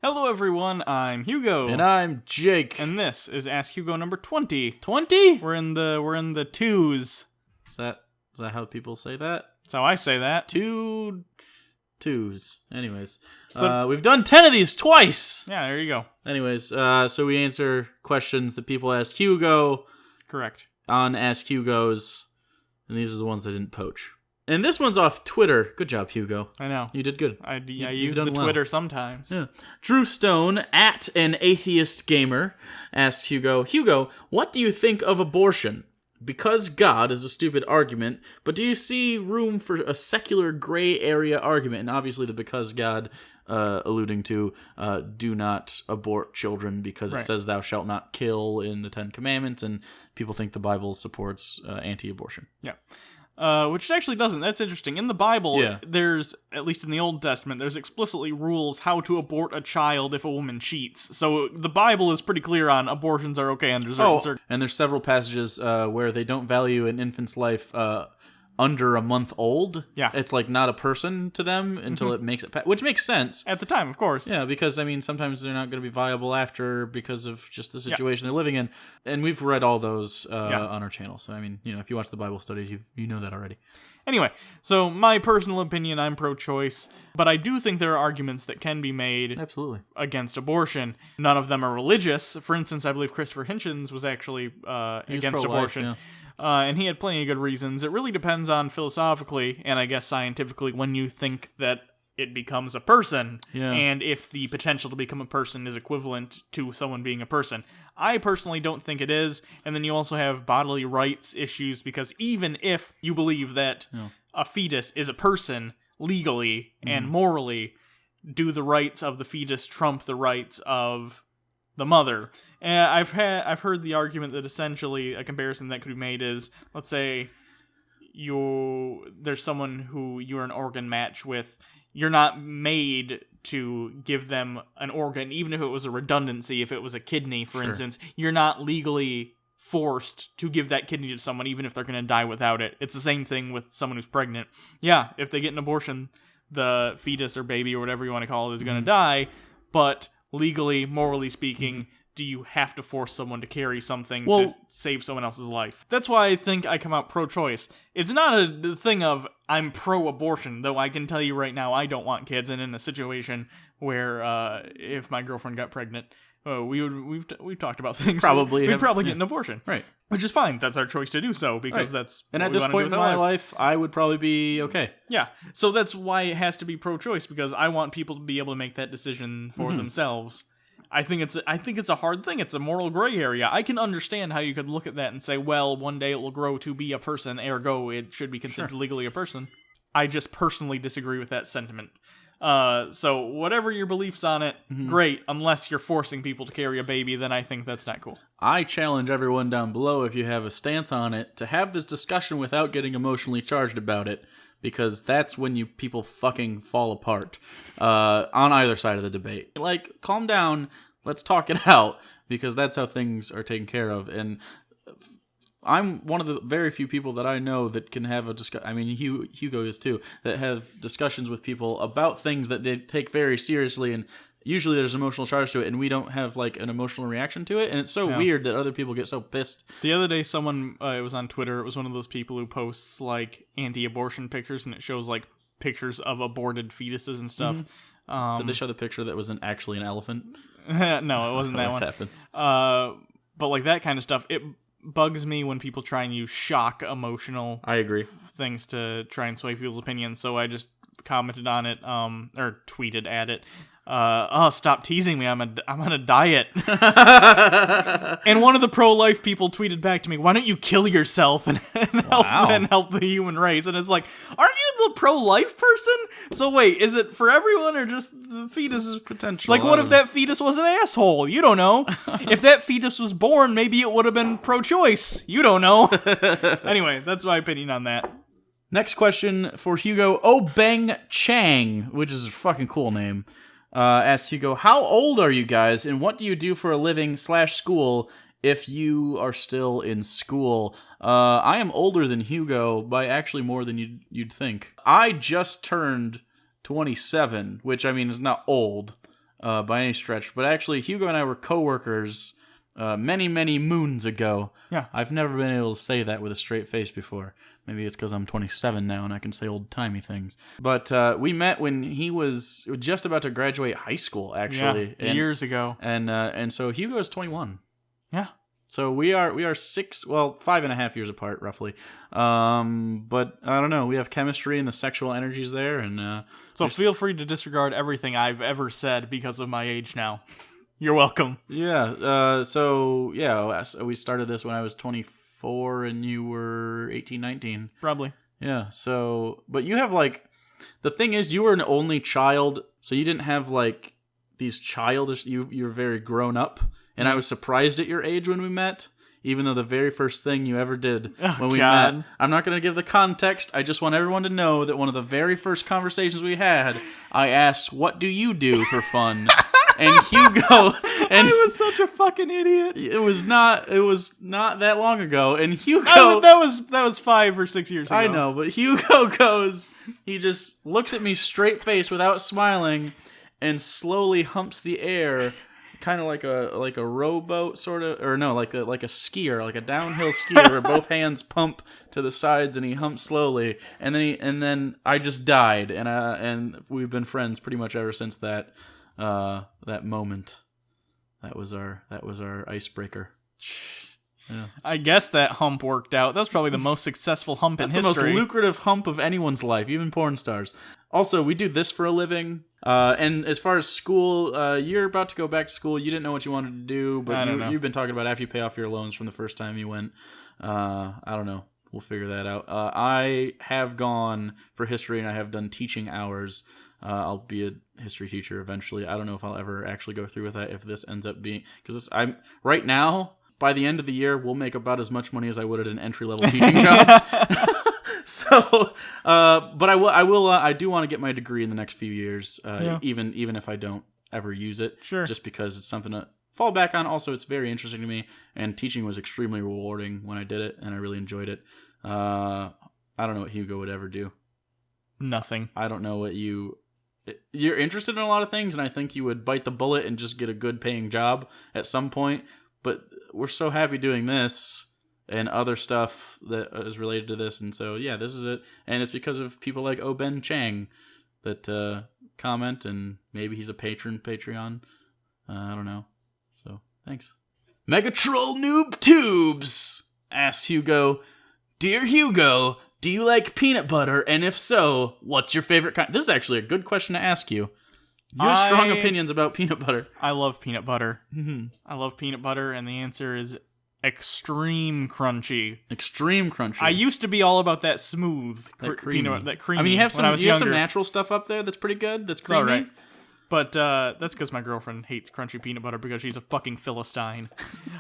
Hello everyone, I'm Hugo. And I'm Jake. And this is Ask Hugo number 20. 20? We're in the twos. Is that how people say that? That's how I say that. Two twos. Anyways. So- we've done 10 of these twice. Yeah, there you go. Anyways, so we answer questions that people ask Hugo Correct. on Ask Hugos. And these are the ones that didn't poach. And this one's off Twitter. Good job, Hugo. I know. You did good. I You've use done the well. Twitter sometimes. Yeah. Drew Stone, at an atheist gamer, asked Hugo, what do you think of abortion? Because God is a stupid argument, but do you see room for a secular gray area argument? And obviously the because God alluding to do not abort children because it says thou shalt not kill in the Ten Commandments, and people think the Bible supports anti-abortion. Yeah. Which it actually doesn't. That's interesting. In the Bible, there's, at least in the Old Testament, there's explicitly rules how to abort a child if a woman cheats. So the Bible is pretty clear on abortions are okay under certain circumstances. And there's several passages where they don't value an infant's life under a month old. Yeah. It's like not a person to them until it makes it which makes sense. At the time, of course. Yeah, because, I mean, sometimes they're not going to be viable after because of just the situation they're living in. And we've read all those on our channel. So, I mean, if you watch the Bible studies, you know that already. Anyway, so my personal opinion, I'm pro-choice, but I do think there are arguments that can be made against abortion. None of them are religious. For instance, I believe Christopher Hitchens was actually against abortion. Yeah. And he had plenty of good reasons. It really depends on philosophically, and I guess scientifically, when you think that it becomes a person, and if the potential to become a person is equivalent to someone being a person. I personally don't think it is, and then you also have bodily rights issues, because even if you believe that a fetus is a person, legally and morally, do the rights of the fetus trump the rights of the mother? And I've heard the argument that essentially a comparison that could be made is, let's say there's someone who you're an organ match with. You're not made to give them an organ, even if it was a redundancy. If it was a kidney, for instance, you're not legally forced to give that kidney to someone, even if they're going to die without it. It's the same thing with someone who's pregnant. Yeah, if they get an abortion, the fetus or baby or whatever you want to call it is going to die, but legally, morally speaking, do you have to force someone to carry something to save someone else's life? That's why I think I come out pro-choice. It's not a thing of I'm pro-abortion, though I can tell you right now I don't want kids, and in a situation where if my girlfriend got pregnant, we've talked about things. We'd probably get an abortion. Right. Which is fine. That's our choice to do so, because that's and what at we this want point to do in with our my lives. life, I would probably be okay. Yeah. So that's why it has to be pro-choice, because I want people to be able to make that decision for themselves. I think it's a hard thing. It's a moral gray area. I can understand how you could look at that and say, well, one day it will grow to be a person, ergo it should be considered legally a person. I just personally disagree with that sentiment. So whatever your beliefs on it, great. Unless you're forcing people to carry a baby, then I think that's not cool. I challenge everyone down below, if you have a stance on it, to have this discussion without getting emotionally charged about it. Because that's when people fucking fall apart on either side of the debate. Like, calm down, let's talk it out, because that's how things are taken care of. And I'm one of the very few people that I know that can have a discussion. I mean, Hugo is too, that have discussions with people about things that they take very seriously, and usually there's an emotional charge to it, and we don't have like an emotional reaction to it, and it's so weird that other people get so pissed. The other day, someone, it was on Twitter, it was one of those people who posts like anti-abortion pictures, and it shows like pictures of aborted fetuses and stuff. Did they show the picture that wasn't actually an elephant? No, it wasn't that one. Happens. But like that kind of stuff, it bugs me when people try and use shock emotional things to try and sway people's opinions, so I just commented on it, or tweeted at it. Stop teasing me. I'm on a diet. And one of the pro-life people tweeted back to me, why don't you kill yourself and help the human race? And it's like, aren't you the pro-life person? So wait, is it for everyone or just the fetus? Potential. Like, what if that fetus was an asshole? You don't know. If that fetus was born, maybe it would have been pro-choice. You don't know. Anyway, that's my opinion on that. Next question for Hugo. Oh Bang Chang, which is a fucking cool name. Asks Hugo, how old are you guys, and what do you do for a living / school if you are still in school? I am older than Hugo by actually more than you'd think. I just turned 27, which I mean is not old. by any stretch. But actually, Hugo and I were coworkers many, many moons ago. Yeah. I've never been able to say that with a straight face before. Maybe it's because I'm 27 now and I can say old-timey things. But we met when he was just about to graduate high school, actually. Yeah, years ago. And so Hugo is 21. Yeah. So we are 5.5 years apart, roughly. But I don't know. We have chemistry and the sexual energies there. And so feel free to disregard everything I've ever said because of my age now. You're welcome. Yeah. So we started this when I was 24 and you were 18, 19. Probably. Yeah. So, but you have the thing is, you were an only child, so you didn't have these childish. You're very grown up, and I was surprised at your age when we met. Even though the very first thing you ever did when we met, I'm not going to give the context. I just want everyone to know that one of the very first conversations we had, I asked, "What do you do for fun?" And Hugo, and I was such a fucking idiot. It was not that long ago. And Hugo, that was 5 or 6 years ago. I know, but Hugo goes, he just looks at me straight face without smiling, and slowly humps the air, kind of like a rowboat sort of, or no, like a skier, like a downhill skier, where both hands pump to the sides, and he humps slowly, and then I just died, and we've been friends pretty much ever since that. That moment, that was our icebreaker. Yeah. I guess that hump worked out. That was probably the most successful hump in history. That's the most lucrative hump of anyone's life, even porn stars. Also, we do this for a living. And as far as school, you're about to go back to school. You didn't know what you wanted to do, but you've been talking about after you pay off your loans from the first time you went. I don't know. We'll figure that out. I have gone for history, and I have done teaching hours. I'll be a history teacher eventually. I don't know if I'll ever actually go through with that if this ends up being, because I'm right now, by the end of the year, we'll make about as much money as I would at an entry-level teaching job. So, but I do want to get my degree in the next few years, even if I don't ever use it. Sure. Just because it's something to fall back on. Also, it's very interesting to me, and teaching was extremely rewarding when I did it, and I really enjoyed it. I don't know what Hugo would ever do. Nothing. I don't know what you're interested in a lot of things, and I think you would bite the bullet and just get a good paying job at some point, but we're so happy doing this and other stuff that is related to this, and so this is it. And it's because of people like Ben Chang that comment, and maybe he's a Patreon. I don't know. So thanks. Megatroll Noob Tubes asks Hugo, "Dear Hugo, do you like peanut butter? And if so, what's your favorite kind?" This is actually a good question to ask you. You have strong opinions about peanut butter. I love peanut butter. Mm-hmm. I love peanut butter, and the answer is extreme crunchy. Extreme crunchy. I used to be all about that smooth peanut, that creamy. I mean, you have some younger. natural stuff up there that's pretty good. That's creamy. All right. But that's because my girlfriend hates crunchy peanut butter because she's a fucking Philistine.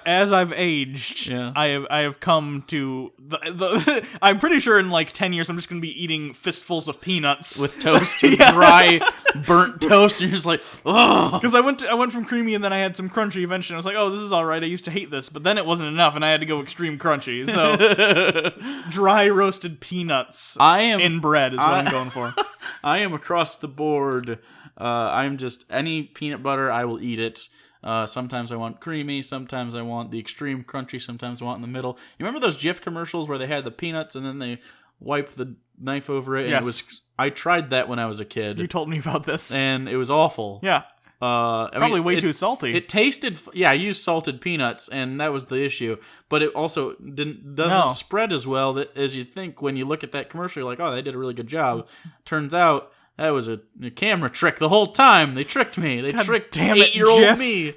As I've aged, I have come to the I'm pretty sure in 10 years I'm just going to be eating fistfuls of peanuts. With toast, dry, burnt toast, and you're just like, oh. Because I went from creamy and then I had some crunchy eventually. I was like, oh, this is all right. I used to hate this. But then it wasn't enough and I had to go extreme crunchy. So dry roasted peanuts in bread is what I'm going for. I am across the board. I'm just any peanut butter, I will eat it. Sometimes I want creamy, sometimes I want the extreme crunchy, sometimes I want in the middle. You remember those Jif commercials where they had the peanuts and then they wiped the knife over it? Yes. And I tried that when I was a kid. You told me about this. And it was awful. Yeah. Probably way too salty. It tasted, I used salted peanuts, and that was the issue. But it also doesn't spread as well as you think when you look at that commercial. You're like, oh, they did a really good job. Turns out that was a camera trick the whole time. They tricked me. They tricked 8-year-old me.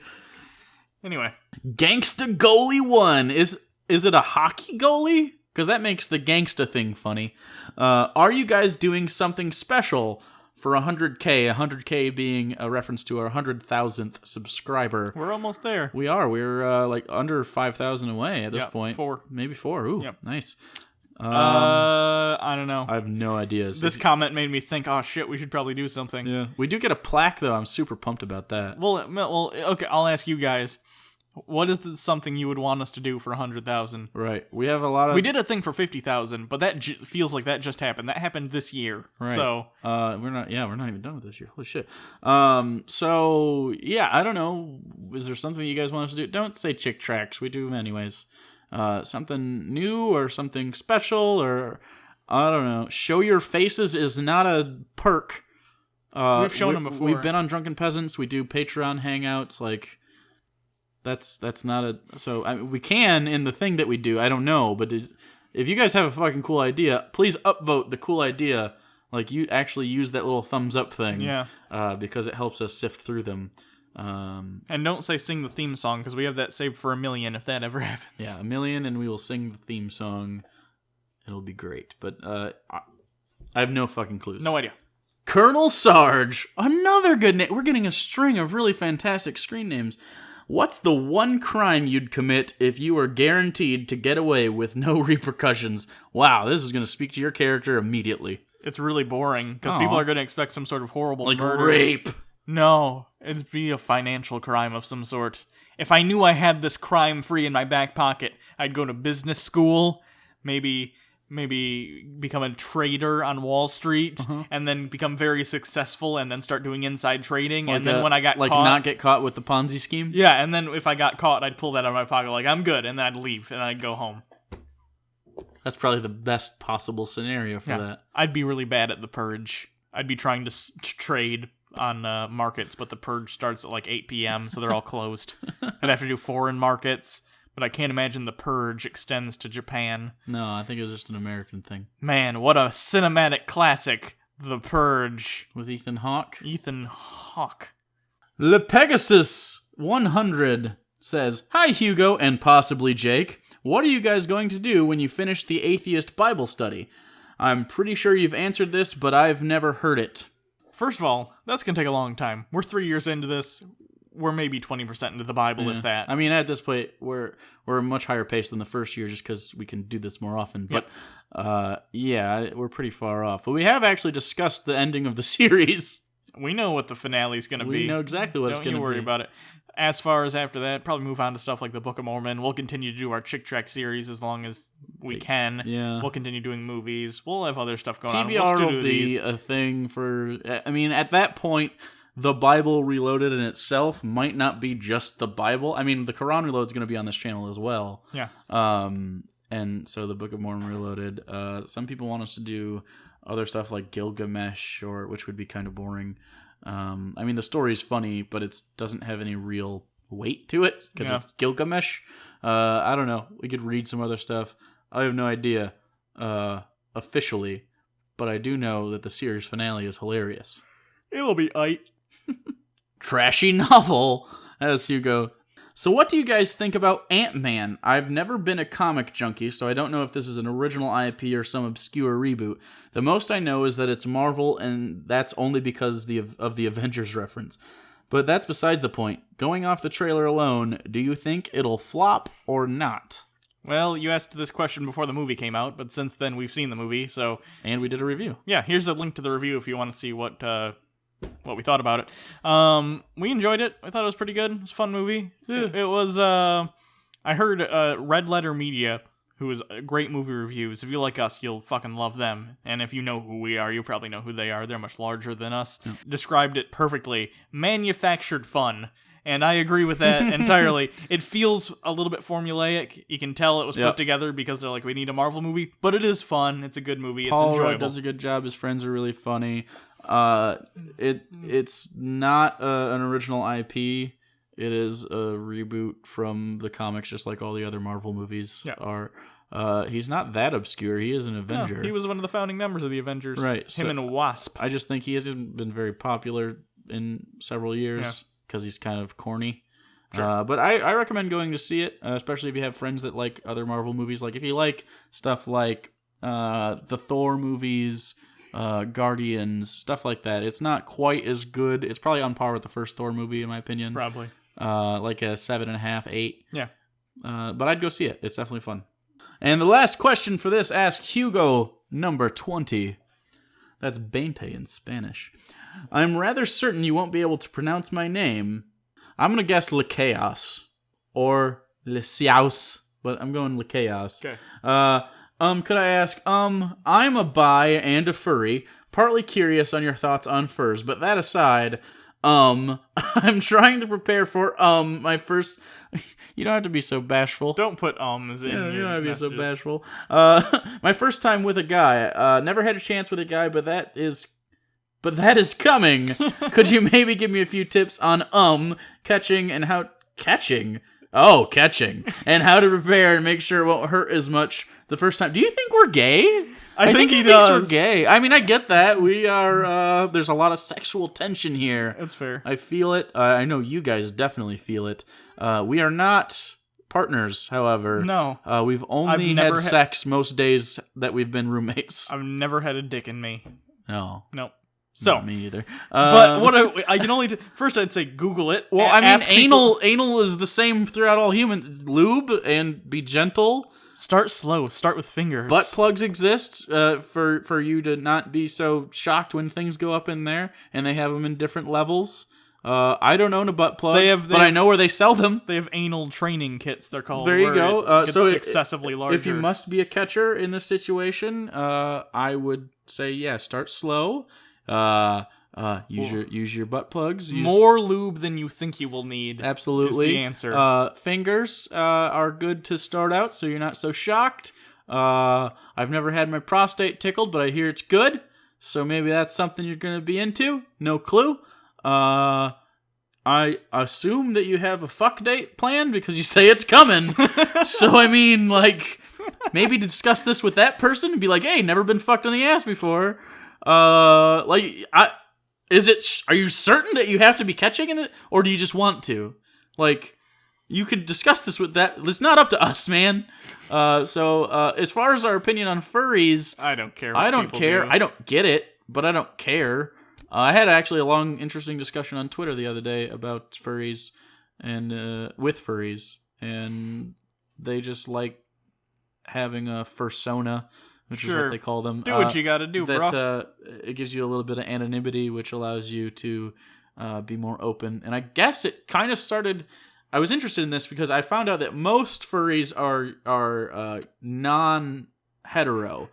Anyway. Gangsta Goalie 1. Is it a hockey goalie? Because that makes the gangsta thing funny. Are you guys doing something special for 100K? 100K being a reference to our 100,000th subscriber. We're almost there. We are. We're under 5,000 away at this point. 4. Maybe 4. Ooh, nice. I don't know. I have no ideas. This comment made me think, oh shit, we should probably do something. Yeah. We do get a plaque, though. I'm super pumped about that. Well, okay, I'll ask you guys. What is something you would want us to do for 100,000? Right. We have a lot of... We did a thing for 50,000, but that feels like that just happened. That happened this year. Right. So we're not even done with this year. Holy shit. So yeah, I don't know. Is there something you guys want us to do? Don't say chick tracks. We do them anyways. Something new or something special, or I don't know. Show your faces is not a perk. We've shown them before. We've been on Drunken Peasants. We do Patreon hangouts. Like, that's not a... So, I mean, we can in the thing that we do. I don't know. But if you guys have a fucking cool idea, please upvote the cool idea. Like, you actually use that little thumbs up thing. Yeah. Because it helps us sift through them. And don't say sing the theme song, because we have that saved for 1 million if that ever happens. Yeah, 1 million, and we will sing the theme song. It'll be great. But I have no fucking clues. No idea. Colonel Sarge, another good name. We're getting a string of really fantastic screen names. What's the one crime you'd commit if you were guaranteed to get away with no repercussions? Wow, this is going to speak to your character immediately. It's really boring, because people are going to expect some sort of horrible like murder. Rape. No, it'd be a financial crime of some sort. If I knew I had this crime free in my back pocket, I'd go to business school, maybe become a trader on Wall Street, and then become very successful, and then start doing inside trading. Like, and then when I got caught, not get caught with the Ponzi scheme. Yeah, and then if I got caught, I'd pull that out of my pocket, like I'm good, and then I'd leave and I'd go home. That's probably the best possible scenario for that. I'd be really bad at the purge. I'd be trying to trade on markets, but the purge starts at like 8 p.m., so they're all closed. I'd have to do foreign markets. But I can't imagine the purge extends to Japan. No, I think it was just an American thing. Man, what a cinematic classic, The Purge. With Ethan Hawke? Ethan Hawke. Le Pegasus 100 says, Hi, Hugo, and possibly Jake. What are you guys going to do when you finish the Atheist Bible study? I'm pretty sure you've answered this, but I've never heard it. First of all, that's going to take a long time. We're 3 years into this. We're maybe 20% into the Bible, if that. I mean, at this point, we're a much higher pace than the first year just because we can do this more often. But, yeah, we're pretty far off. But we have actually discussed the ending of the series. We know what the finale is going to be. We know exactly what it's going to be. Don't you worry about it. As far as after that, probably move on to stuff like the Book of Mormon. We'll continue to do our Chick Track series as long as we can. Yeah. We'll continue doing movies. We'll have other stuff going on. TBR will be a thing for... I mean, at that point... The Bible Reloaded in itself might not be just the Bible. I mean, the Quran Reloaded is going to be on this channel as well. Yeah. And so the Book of Mormon Reloaded. Some people want us to do other stuff like Gilgamesh, which would be kind of boring. I mean, the story's funny, but it doesn't have any real weight to it because it's Gilgamesh. I don't know. We could read some other stuff. I have no idea officially, but I do know that the series finale is hilarious. It'll be aight. Trashy novel, as Hugo. So what do you guys think about Ant-Man? I've never been a comic junkie, so I don't know if this is an original IP or some obscure reboot. The most I know is that it's Marvel, and that's only because of the Avengers reference. But that's besides the point. Going off the trailer alone, do you think it'll flop or not? Well, you asked this question before the movie came out, but since then we've seen the movie, so... And we did a review. Yeah, here's a link to the review if you want to see what we thought about it. We enjoyed it. I thought it was pretty good. It was a fun movie. Yeah. It was, I heard Red Letter Media, who is great movie reviews. If you like us, you'll fucking love them. And if you know who we are, you probably know who they are. They're much larger than us. Yeah. Described it perfectly. Manufactured fun. And I agree with that entirely. It feels a little bit formulaic. You can tell it was put together because they're like, we need a Marvel movie. But it is fun. It's a good movie. It's enjoyable. Does a good job. His friends are really funny. It's not an original IP. It is a reboot from the comics, just like all the other Marvel movies are. He's not that obscure. He is an Avenger. No, he was one of the founding members of the Avengers. Right. Him and Wasp. I just think he hasn't been very popular in several years because he's kind of corny. Sure. But I recommend going to see it, especially if you have friends that like other Marvel movies. Like if you like stuff like the Thor movies, Guardians, stuff like that. It's not quite as good. It's probably on par with the first Thor movie, in my opinion. Probably. Like a 7.5, 8. Yeah. But I'd go see it. It's definitely fun. And the last question for this asks Hugo, number 20. That's 20 in Spanish. I'm rather certain you won't be able to pronounce my name. I'm going to guess Le Chaos. or Lysiaus, but I'm going Lycaos. Okay. Could I ask, I'm a bi and a furry, partly curious on your thoughts on furs, but that aside, I'm trying to prepare for, my first... You don't have to be so bashful. Don't put ums in your You don't have to be messages. so bashful. My first time with a guy. Never had a chance with a guy, but that is coming. Could you maybe give me a few tips on catching and how... Catching? Oh, catching. And how to prepare and make sure it won't hurt as much the first time. Do you think we're gay? I think he thinks does. We're gay. I mean, I get that. We are, there's a lot of sexual tension here. That's fair. I feel it. I know you guys definitely feel it. We are not partners, however. No. We've only had sex most days that we've been roommates. I've never had a dick in me. No. Nope. So, not me either. But I can only first I'd say Google it. Well, I mean, anal is the same throughout all humans. Lube and be gentle. Start slow. Start with fingers. Butt plugs exist for you to not be so shocked when things go up in there, and they have them in different levels. I don't own a butt plug, but I know where they sell them. They have anal training kits, they're called. There you go. So excessively larger. If you must be a catcher in this situation, I would say, start slow. Use your butt plugs. More lube than you think you will need. Absolutely. Is the answer. Fingers are good to start out, so you're not so shocked. I've never had my prostate tickled, but I hear it's good, so maybe that's something you're going to be into. No clue. I assume that you have a fuck date planned because you say it's coming. So, I mean, like, maybe discuss this with that person and be like, hey, never been fucked on the ass before. Are you certain that you have to be catching in it, or do you just want to? Like, you could discuss this with that. It's not up to us, man. So as far as our opinion on furries, I don't care. I don't care. I don't get it, but I don't care. I had actually a long, interesting discussion on Twitter the other day about furries and with furries, and they just like having a fursona, which is what they call them. Do what you gotta do, bro. It gives you a little bit of anonymity, which allows you to be more open. And I guess it kind of started... I was interested in this because I found out that most furries are non-hetero,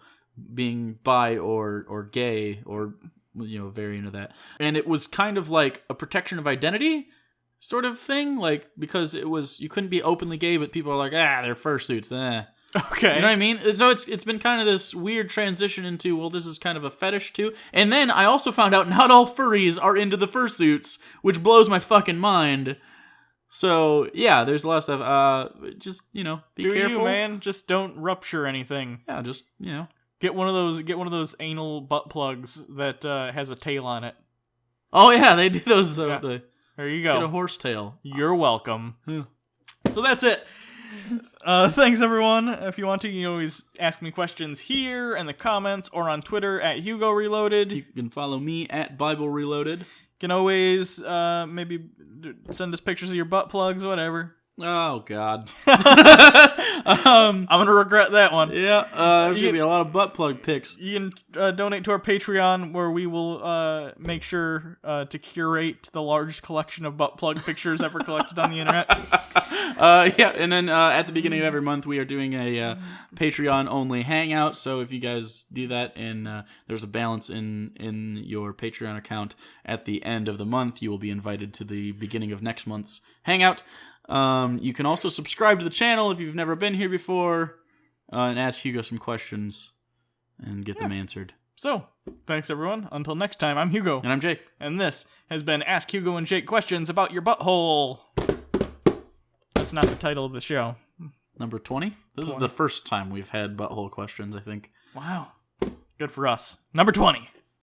being bi or gay or variant of that. And it was kind of like a protection of identity sort of thing, like because you couldn't be openly gay, but people are like, they're fursuits, Okay. You know what I mean? So it's been kind of this weird transition into, well, this is kind of a fetish too. And then I also found out not all furries are into the fursuits, which blows my fucking mind. So, yeah, there's a lot of stuff. Just, be careful. Do you, man. Just don't rupture anything. Yeah, just, Get one of those anal butt plugs that has a tail on it. Oh, yeah, they do those. Yeah. There you go. Get a horse tail. You're welcome. So that's it. Thanks, everyone. If you want to, you can always ask me questions here in the comments or on Twitter at Hugo Reloaded. You can follow me at Bible Reloaded. You can always maybe send us pictures of your butt plugs, whatever. Oh, God. I'm going to regret that one. Yeah, there's going to be a lot of butt plug pics. You can donate to our Patreon, where we will make sure to curate the largest collection of butt plug pictures ever collected on the internet. Yeah, and then at the beginning of every month, we are doing a Patreon-only hangout, so if you guys do that and there's a balance in your Patreon account at the end of the month, you will be invited to the beginning of next month's hangout. You can also subscribe to the channel if you've never been here before, and ask Hugo some questions and get them answered. So, thanks everyone. Until next time, I'm Hugo. And I'm Jake. And this has been Ask Hugo and Jake Questions About Your Butthole. That's not the title of the show. Number 20? This is the first time we've had butthole questions, I think. Wow. Good for us. Number 20.